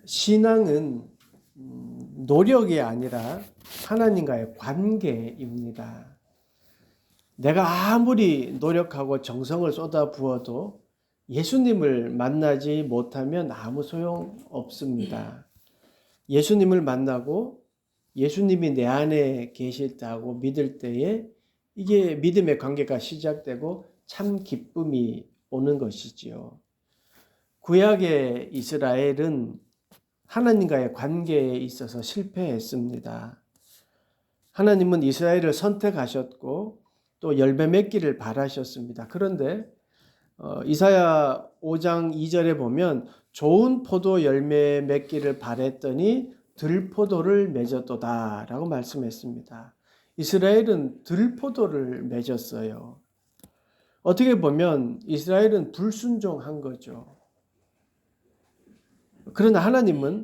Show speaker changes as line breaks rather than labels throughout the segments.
신앙은 노력이 아니라 하나님과의 관계입니다. 내가 아무리 노력하고 정성을 쏟아부어도 예수님을 만나지 못하면 아무 소용 없습니다. 예수님을 만나고 예수님이 내 안에 계시다고 믿을 때에 이게 믿음의 관계가 시작되고 참 기쁨이 오는 것이지요. 구약의 이스라엘은 하나님과의 관계에 있어서 실패했습니다. 하나님은 이스라엘을 선택하셨고 또 열매 맺기를 바라셨습니다. 그런데 이사야 5장 2절에 보면 좋은 포도 열매 맺기를 바랬더니 들포도를 맺었도다 라고 말씀했습니다. 이스라엘은 들포도를 맺었어요. 어떻게 보면 이스라엘은 불순종한 거죠. 그러나 하나님은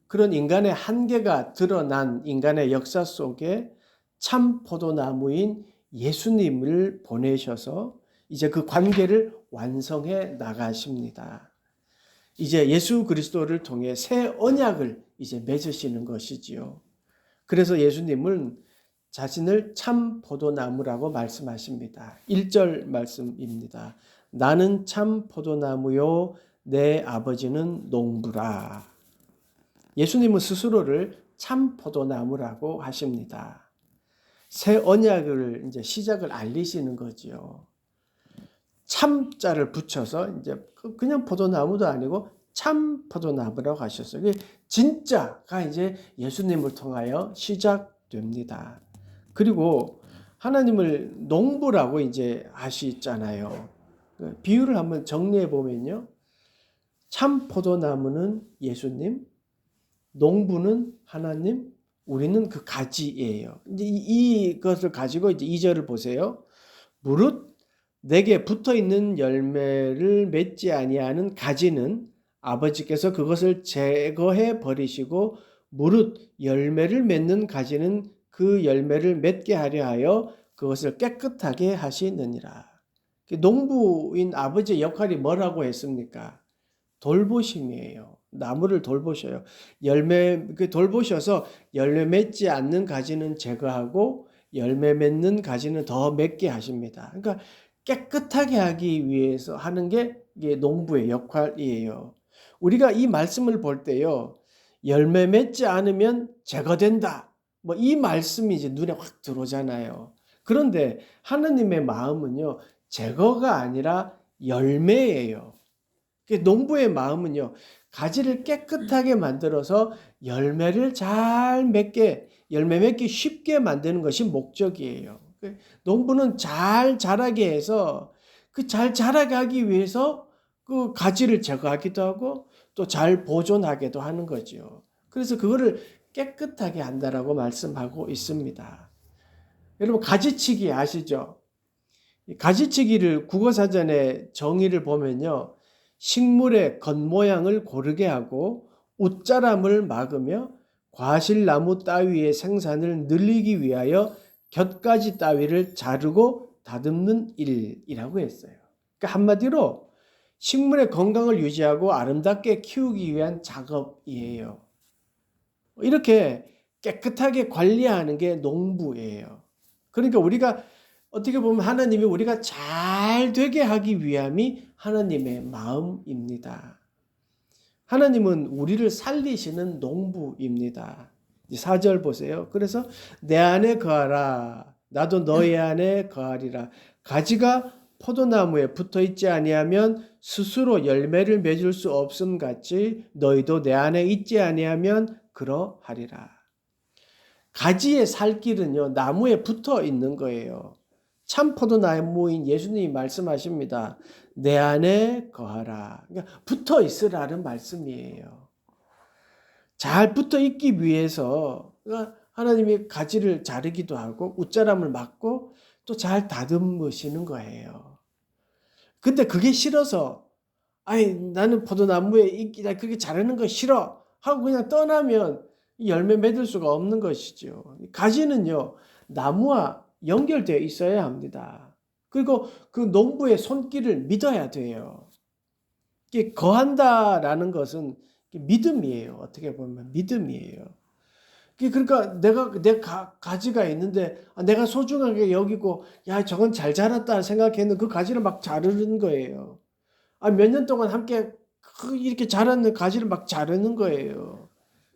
그런 인간의 한계가 드러난 인간의 역사 속에 참 포도나무인 예수님을 보내셔서 이제 그 관계를 완성해 나가십니다. 이제 예수 그리스도를 통해 새 언약을 이제 맺으시는 것이지요. 그래서 예수님은 자신을 참 포도나무라고 말씀하십니다. 1절 말씀입니다. 나는 참 포도나무요 내 아버지는 농부라. 예수님은 스스로를 참 포도나무라고 하십니다. 새 언약을 이제 시작을 알리시는 거지요. 참자를 붙여서 이제 그냥 포도나무도 아니고 참 포도나무라고 하셨어요. 진짜가 이제 예수님을 통하여 시작됩니다. 그리고 하나님을 농부라고 이제 하시잖아요. 비유를 한번 정리해 보면요. 참 포도나무는 예수님, 농부는 하나님, 우리는 그 가지예요. 이제 이것을 가지고 이제 2절을 보세요. 무릇 내게 붙어 있는 열매를 맺지 아니하는 가지는 아버지께서 그것을 제거해 버리시고 무릇 열매를 맺는 가지는 그 열매를 맺게 하려 하여 그것을 깨끗하게 하시느니라. 농부인 아버지의 역할이 뭐라고 했습니까? 돌보심이에요. 나무를 돌보셔요. 돌보셔서 열매 맺지 않는 가지는 제거하고 열매 맺는 가지는 더 맺게 하십니다. 그러니까 깨끗하게 하기 위해서 하는 게 이게 농부의 역할이에요. 우리가 이 말씀을 볼 때요. 열매 맺지 않으면 제거된다. 뭐 이 말씀이 이제 눈에 확 들어오잖아요. 그런데 하나님의 마음은요. 제거가 아니라 열매예요. 농부의 마음은요. 가지를 깨끗하게 만들어서 열매를 잘 맺게, 열매 맺기 쉽게 만드는 것이 목적이에요. 농부는 잘 자라게 해서 그 잘 자라게 하기 위해서 그 가지를 제거하기도 하고 또 잘 보존하기도 하는 거죠. 그래서 그거를 깨끗하게 한다라고 말씀하고 있습니다. 여러분 가지치기 아시죠? 가지치기를 국어사전의 정의를 보면요. 식물의 겉모양을 고르게 하고 웃자람을 막으며 과실나무 따위의 생산을 늘리기 위하여 곁가지 따위를 자르고 다듬는 일이라고 했어요. 그러니까 한마디로 식물의 건강을 유지하고 아름답게 키우기 위한 작업이에요. 이렇게 깨끗하게 관리하는 게 농부예요. 그러니까 우리가 어떻게 보면 하나님이 우리가 잘 되게 하기 위함이 하나님의 마음입니다. 하나님은 우리를 살리시는 농부입니다. 4절 보세요. 그래서 내 안에 거하라. 나도 너희 안에 거하리라. 가지가 포도나무에 붙어 있지 아니하면 스스로 열매를 맺을 수 없음 같이 너희도 내 안에 있지 아니하면 그러하리라. 가지의 살 길은요. 나무에 붙어 있는 거예요. 참 포도나무인 예수님이 말씀하십니다. 내 안에 거하라. 그러니까 붙어 있으라는 말씀이에요. 잘 붙어 있기 위해서 하나님이 가지를 자르기도 하고 웃자람을 막고 또 잘 다듬으시는 거예요. 근데 그게 싫어서 아이 나는 포도나무에 있기다 그렇게 자르는 거 싫어 하고 그냥 떠나면 열매 맺을 수가 없는 것이죠. 가지는요. 나무와 연결되어 있어야 합니다. 그리고 그 농부의 손길을 믿어야 돼요. 이게 거한다라는 것은 믿음이에요. 어떻게 보면 믿음이에요. 그러니까 내 가지가 있는데 내가 소중하게 여기고 야 저건 잘 자랐다 생각했는 그 가지를 막 자르는 거예요. 몇 년 동안 함께 이렇게 자랐는 가지를 막 자르는 거예요.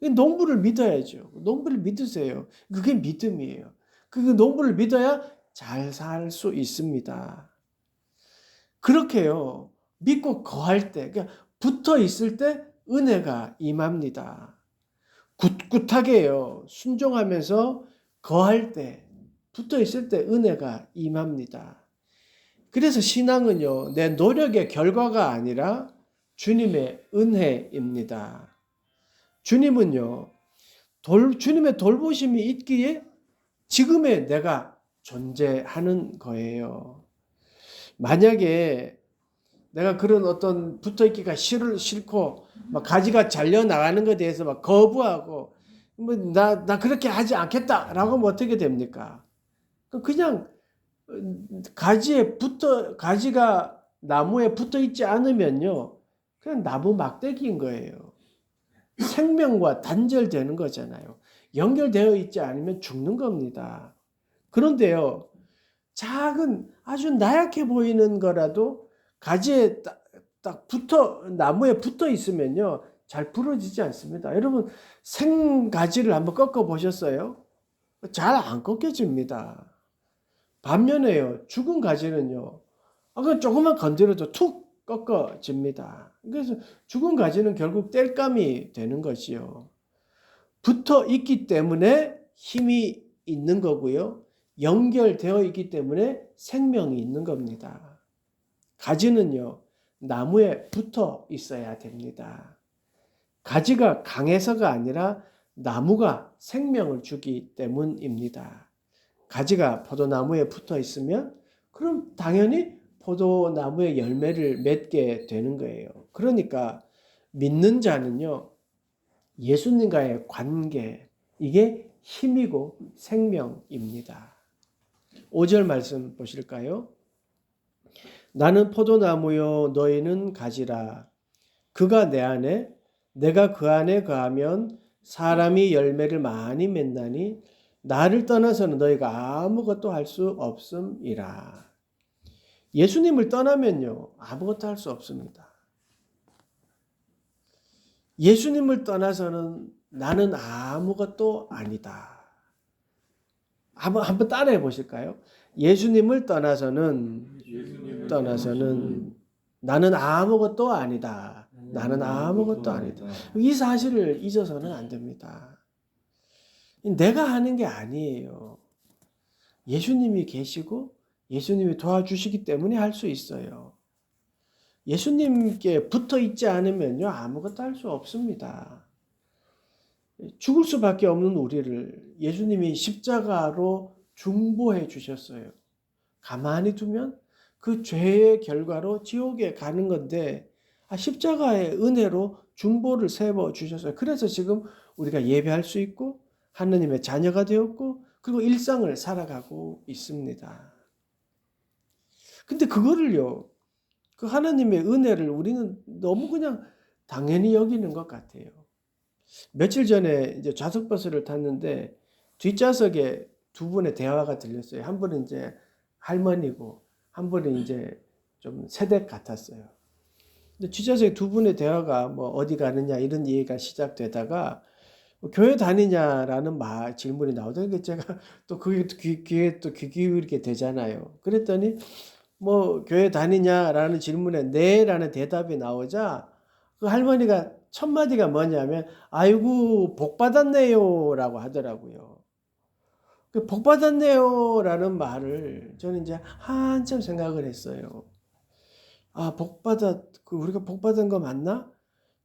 농부를 믿어야죠. 농부를 믿으세요. 그게 믿음이에요. 그 농부를 믿어야 잘 살 수 있습니다. 그렇게요. 믿고 거할 때, 그러니까 붙어 있을 때 은혜가 임합니다. 꿋꿋하게요. 순종하면서 거할 때, 붙어 있을 때 은혜가 임합니다. 그래서 신앙은요, 내 노력의 결과가 아니라 주님의 은혜입니다. 주님은요, 주님의 돌보심이 있기에 지금의 내가 존재하는 거예요. 만약에 내가 그런 어떤 붙어있기가 싫고 막 가지가 잘려 나가는 것에 대해서 막 거부하고 나 그렇게 하지 않겠다라고 하면 어떻게 됩니까? 그냥 가지가 나무에 붙어 있지 않으면요, 그냥 나무 막대기인 거예요. 생명과 단절되는 거잖아요. 연결되어 있지 않으면 죽는 겁니다. 그런데요, 작은 아주 나약해 보이는 거라도 가지에 딱 나무에 붙어 있으면요, 잘 부러지지 않습니다. 여러분, 생가지를 한번 꺾어 보셨어요? 잘 안 꺾여집니다. 반면에요, 죽은 가지는요, 그냥 조금만 건드려도 툭 꺾어집니다. 그래서 죽은 가지는 결국 땔감이 되는 것이요. 붙어 있기 때문에 힘이 있는 거고요. 연결되어 있기 때문에 생명이 있는 겁니다. 가지는요, 나무에 붙어 있어야 됩니다. 가지가 강해서가 아니라 나무가 생명을 주기 때문입니다. 가지가 포도나무에 붙어 있으면 그럼 당연히 포도나무의 열매를 맺게 되는 거예요. 그러니까 믿는 자는요, 예수님과의 관계, 이게 힘이고 생명입니다. 5절 말씀 보실까요? 나는 포도나무요 너희는 가지라. 그가 내 안에 내가 그 안에 거하면 사람이 열매를 많이 맺나니 나를 떠나서는 너희가 아무것도 할 수 없음이라. 예수님을 떠나면요, 아무것도 할 수 없습니다. 예수님을 떠나서는 나는 아무것도 아니다. 한번 따라해 보실까요? 예수님을 떠나서는 나는 아무것도 아니다. 나는 아무것도 아니다. 이 사실을 잊어서는 안 됩니다. 내가 하는 게 아니에요. 예수님이 계시고 예수님이 도와주시기 때문에 할 수 있어요. 예수님께 붙어 있지 않으면요, 아무것도 할 수 없습니다. 죽을 수밖에 없는 우리를 예수님이 십자가로 중보해 주셨어요. 가만히 두면 그 죄의 결과로 지옥에 가는 건데 십자가의 은혜로 중보를 세워 주셨어요. 그래서 지금 우리가 예배할 수 있고 하느님의 자녀가 되었고 그리고 일상을 살아가고 있습니다. 근데 그거를요, 그 하나님의 은혜를 우리는 너무 그냥 당연히 여기는 것 같아요. 며칠 전에 이제 좌석버스를 탔는데 뒷좌석에 두 분의 대화가 들렸어요. 한 분은 이제 할머니고 한 분은 이제 좀 세대 같았어요. 근데 뒷좌석에 두 분의 대화가 뭐 어디 가느냐 이런 얘기가 시작되다가 교회 다니냐라는 질문이 나오더니 제가 또 그게 귀에 또 귀 기울이게 되잖아요. 그랬더니 뭐 교회 다니냐라는 질문에 네라는 대답이 나오자 그 할머니가 첫 마디가 뭐냐면 아이고 복 받았네요라고 하더라고요. 그 복 받았네요라는 말을 저는 이제 한참 생각을 했어요. 우리가 복 받은 거 맞나?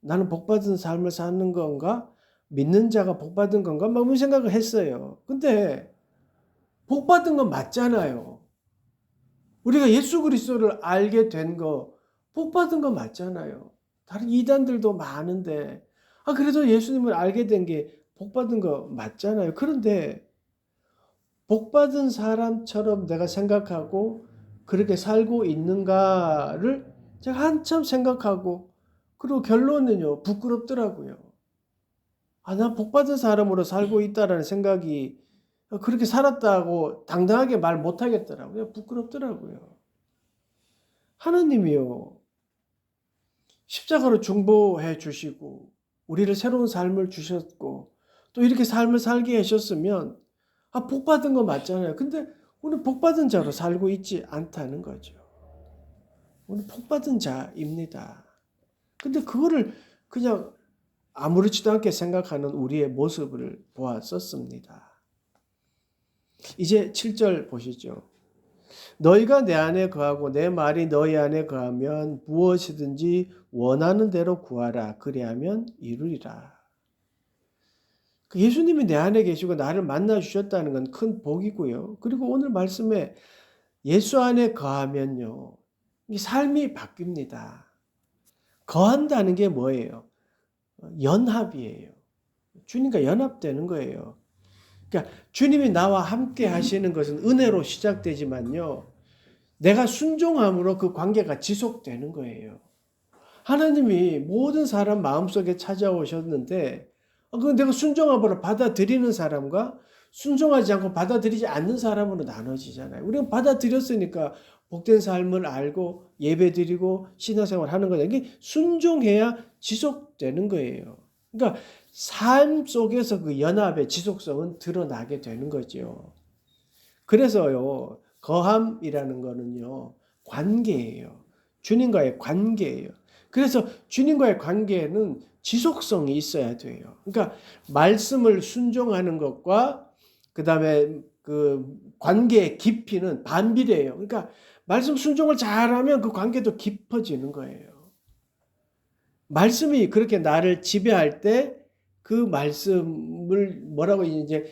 나는 복 받은 삶을 사는 건가? 믿는 자가 복 받은 건가? 막 이런 생각을 했어요. 근데 복 받은 건 맞잖아요. 우리가 예수 그리스도를 알게 된 거, 복 받은 거 맞잖아요. 다른 이단들도 많은데, 그래도 예수님을 알게 된 게 복 받은 거 맞잖아요. 그런데 복 받은 사람처럼 내가 생각하고 그렇게 살고 있는가를 제가 한참 생각하고 그리고 결론은요, 부끄럽더라고요. 난 복받은 사람으로 살고 있다라는 생각이, 그렇게 살았다고 당당하게 말 못하겠더라고요. 부끄럽더라고요. 하나님이요, 십자가로 중보해 주시고 우리를 새로운 삶을 주셨고 또 이렇게 삶을 살게 하셨으면 복받은 거 맞잖아요. 근데 우리는 복받은 자로 살고 있지 않다는 거죠. 우리는 복받은 자입니다. 근데 그거를 그냥 아무렇지도 않게 생각하는 우리의 모습을 보았었습니다. 이제 7절 보시죠. 너희가 내 안에 거하고 내 말이 너희 안에 거하면 무엇이든지 원하는 대로 구하라. 그리하면 이루리라. 예수님이 내 안에 계시고 나를 만나 주셨다는 건 큰 복이고요. 그리고 오늘 말씀에 예수 안에 거하면요, 이 삶이 바뀝니다. 거한다는 게 뭐예요? 연합이에요. 주님과 연합되는 거예요. 그러니까 주님이 나와 함께 하시는 것은 은혜로 시작되지만요, 내가 순종함으로 그 관계가 지속되는 거예요. 하나님이 모든 사람 마음속에 찾아오셨는데 그 내가 순종함으로 받아들이는 사람과 순종하지 않고 받아들이지 않는 사람으로 나눠지잖아요. 우리가 받아들였으니까 복된 삶을 알고 예배드리고 신앙생활 하는 거예요. 이게 순종해야 지속되는 거예요. 그러니까 삶 속에서 그 연합의 지속성은 드러나게 되는 거죠. 그래서요, 거함이라는 거는요, 관계예요. 주님과의 관계예요. 그래서 주님과의 관계에는 지속성이 있어야 돼요. 그러니까 말씀을 순종하는 것과 그다음에 그 관계의 깊이는 반비례해요. 그러니까 말씀 순종을 잘하면 그 관계도 깊어지는 거예요. 말씀이 그렇게 나를 지배할 때 그 말씀을 뭐라고 이제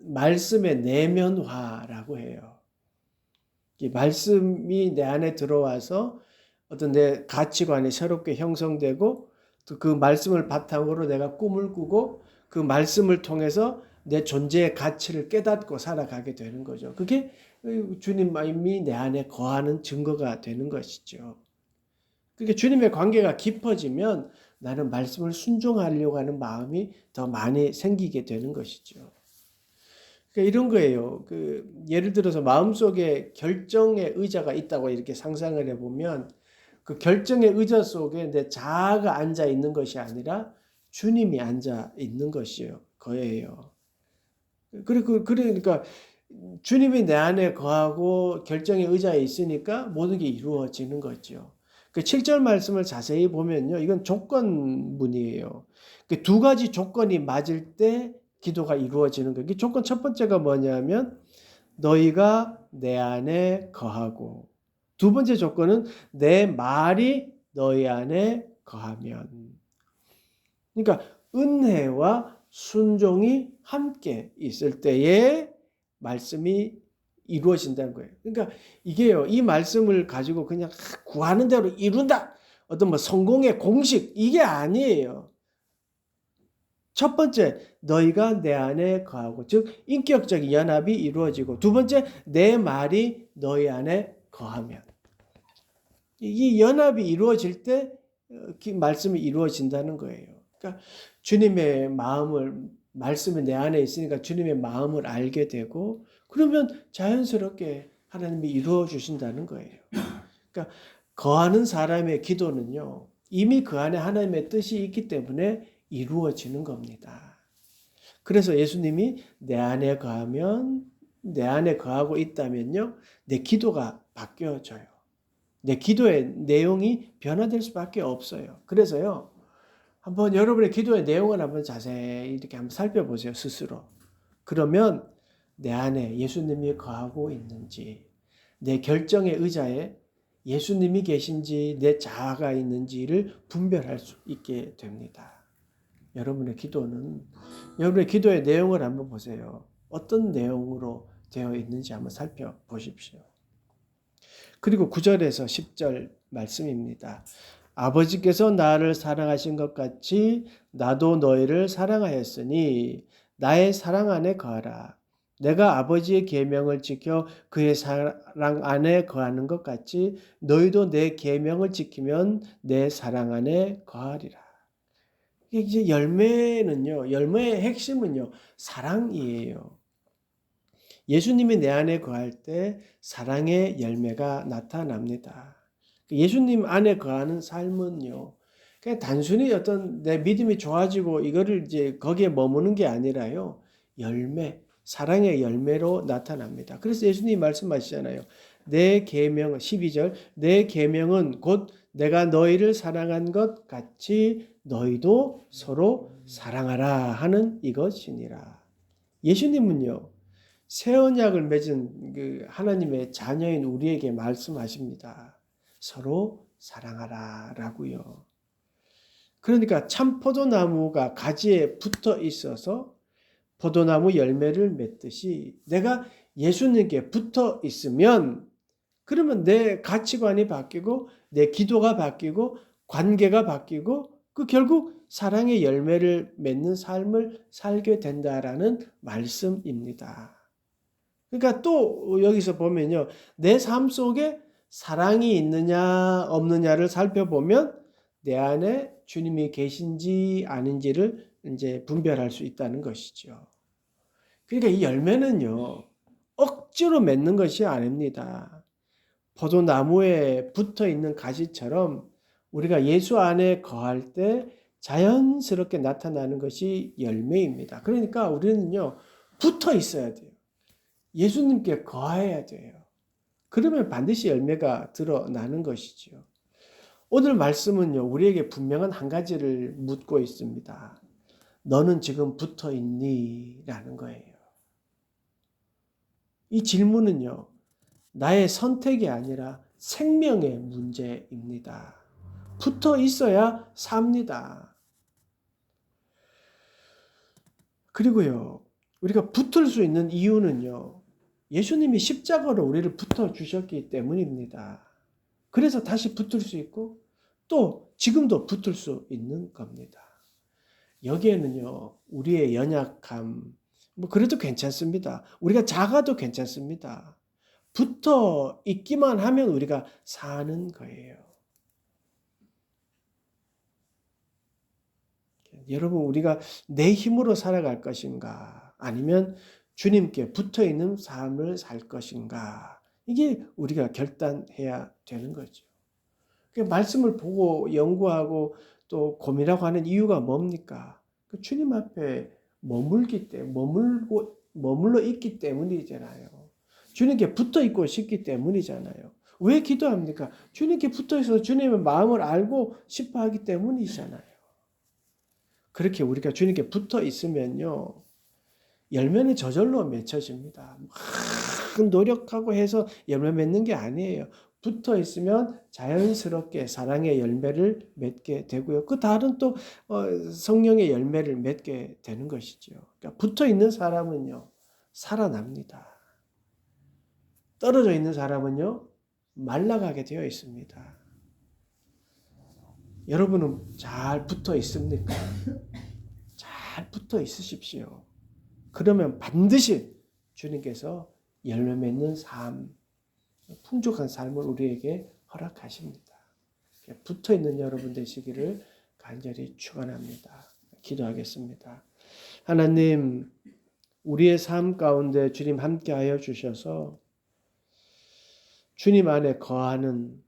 말씀의 내면화라고 해요. 이 말씀이 내 안에 들어와서 어떤 내 가치관이 새롭게 형성되고 또 그 말씀을 바탕으로 내가 꿈을 꾸고 그 말씀을 통해서 내 존재의 가치를 깨닫고 살아가게 되는 거죠. 그게 주님이 내 안에 거하는 증거가 되는 것이죠. 그러니까 주님의 관계가 깊어지면 나는 말씀을 순종하려고 하는 마음이 더 많이 생기게 되는 것이죠. 그러니까 이런 거예요. 예를 들어서 마음속에 결정의 의자가 있다고 이렇게 상상을 해보면 그 결정의 의자 속에 내 자아가 앉아 있는 것이 아니라 주님이 앉아 있는 것이에요. 거예요. 그러니까 주님이 내 안에 거하고 결정의 의자에 있으니까 모든 게 이루어지는 거죠. 그 7절 말씀을 자세히 보면요, 이건 조건문이에요. 그 두 가지 조건이 맞을 때 기도가 이루어지는 거예요. 조건 첫 번째가 뭐냐면 너희가 내 안에 거하고, 두 번째 조건은 내 말이 너희 안에 거하면. 그러니까 은혜와 순종이 함께 있을 때에 말씀이 이루어진다는 거예요. 그러니까 이게요, 이 말씀을 가지고 그냥 구하는 대로 이룬다, 어떤 성공의 공식, 이게 아니에요. 첫 번째, 너희가 내 안에 거하고, 즉 인격적인 연합이 이루어지고, 두 번째, 내 말이 너희 안에 거하면. 이 연합이 이루어질 때 말씀이 이루어진다는 거예요. 그러니까 주님의 마음을, 말씀이 내 안에 있으니까 주님의 마음을 알게 되고, 그러면 자연스럽게 하나님이 이루어 주신다는 거예요. 그러니까 거하는 사람의 기도는요, 이미 그 안에 하나님의 뜻이 있기 때문에 이루어지는 겁니다. 그래서 예수님이 내 안에 거하면, 내 안에 거하고 있다면요, 내 기도가 바뀌어져요. 내 기도의 내용이 변화될 수밖에 없어요. 그래서요, 한번 여러분의 기도의 내용을 한번 자세히 이렇게 한번 살펴보세요, 스스로. 그러면 내 안에 예수님이 거하고 있는지, 내 결정의 의자에 예수님이 계신지, 내 자아가 있는지를 분별할 수 있게 됩니다. 여러분의 기도의 내용을 한번 보세요. 어떤 내용으로 되어 있는지 한번 살펴보십시오. 그리고 9절에서 10절 말씀입니다. 아버지께서 나를 사랑하신 것 같이 나도 너희를 사랑하였으니 나의 사랑 안에 거하라. 내가 아버지의 계명을 지켜 그의 사랑 안에 거하는 것 같이 너희도 내 계명을 지키면 내 사랑 안에 거하리라. 이게 이제 열매의 핵심은요, 사랑이에요. 예수님이 내 안에 거할 때 사랑의 열매가 나타납니다. 예수님 안에 거하는 삶은요, 그냥 단순히 어떤 내 믿음이 좋아지고 이거를 이제 거기에 머무는 게 아니라요, 사랑의 열매로 나타납니다. 그래서 예수님이 말씀하시잖아요. 내 계명, 12절, 내 계명은 곧 내가 너희를 사랑한 것 같이 너희도 서로 사랑하라 하는 이것이니라. 예수님은요, 새 언약을 맺은 그 하나님의 자녀인 우리에게 말씀하십니다. 서로 사랑하라라고요. 그러니까 참 포도나무가 가지에 붙어 있어서 포도나무 열매를 맺듯이 내가 예수님께 붙어 있으면 그러면 내 가치관이 바뀌고 내 기도가 바뀌고 관계가 바뀌고 그 결국 사랑의 열매를 맺는 삶을 살게 된다라는 말씀입니다. 그러니까 또 여기서 보면요. 내 삶 속에 사랑이 있느냐 없느냐를 살펴보면 내 안에 주님이 계신지 아닌지를 이제 분별할 수 있다는 것이죠. 그러니까 이 열매는요. 억지로 맺는 것이 아닙니다. 포도나무에 붙어 있는 가지처럼 우리가 예수 안에 거할 때 자연스럽게 나타나는 것이 열매입니다. 그러니까 우리는요. 붙어 있어야 돼요. 예수님께 거해야 돼요. 그러면 반드시 열매가 드러나는 것이죠. 오늘 말씀은요, 우리에게 분명한 한 가지를 묻고 있습니다. 너는 지금 붙어 있니? 라는 거예요. 이 질문은요, 나의 선택이 아니라 생명의 문제입니다. 붙어 있어야 삽니다. 그리고요, 우리가 붙을 수 있는 이유는요, 예수님이 십자가로 우리를 붙어 주셨기 때문입니다. 그래서 다시 붙을 수 있고 또 지금도 붙을 수 있는 겁니다. 여기에는요, 우리의 연약함, 그래도 괜찮습니다. 우리가 작아도 괜찮습니다. 붙어 있기만 하면 우리가 사는 거예요. 여러분, 우리가 내 힘으로 살아갈 것인가? 아니면 주님께 붙어 있는 삶을 살 것인가? 이게 우리가 결단해야 되는 거죠. 말씀을 보고 연구하고 또 고민하고 하는 이유가 뭡니까? 주님 앞에 머물러 있기 때문이잖아요. 주님께 붙어 있고 싶기 때문이잖아요. 왜 기도합니까? 주님께 붙어 있어서 주님의 마음을 알고 싶어 하기 때문이잖아요. 그렇게 우리가 주님께 붙어 있으면요, 열매는 저절로 맺혀집니다. 막 노력하고 해서 열매 맺는 게 아니에요. 붙어 있으면 자연스럽게 사랑의 열매를 맺게 되고요. 그 다른 또 성령의 열매를 맺게 되는 것이죠. 그러니까 붙어 있는 사람은요, 살아납니다. 떨어져 있는 사람은요, 말라가게 되어 있습니다. 여러분은 잘 붙어 있습니까? 잘 붙어 있으십시오. 그러면 반드시 주님께서 열매 맺는 삶, 풍족한 삶을 우리에게 허락하십니다. 붙어 있는 여러분 되시기를 간절히 축원합니다. 기도하겠습니다. 하나님, 우리의 삶 가운데 주님 함께하여 주셔서 주님 안에 거하는,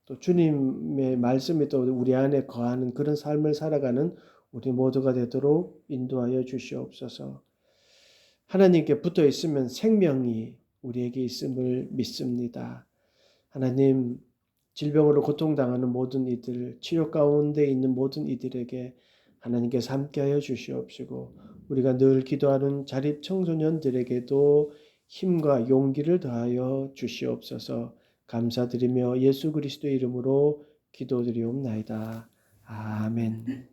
또 주님의 말씀이 또 우리 안에 거하는 그런 삶을 살아가는 우리 모두가 되도록 인도하여 주시옵소서. 하나님께 붙어 있으면 생명이 우리에게 있음을 믿습니다. 하나님, 질병으로 고통당하는 모든 이들, 치료 가운데 있는 모든 이들에게 하나님께서 함께하여 주시옵시고, 우리가 늘 기도하는 자립 청소년들에게도 힘과 용기를 더하여 주시옵소서. 감사드리며 예수 그리스도의 이름으로 기도드리옵나이다. 아멘.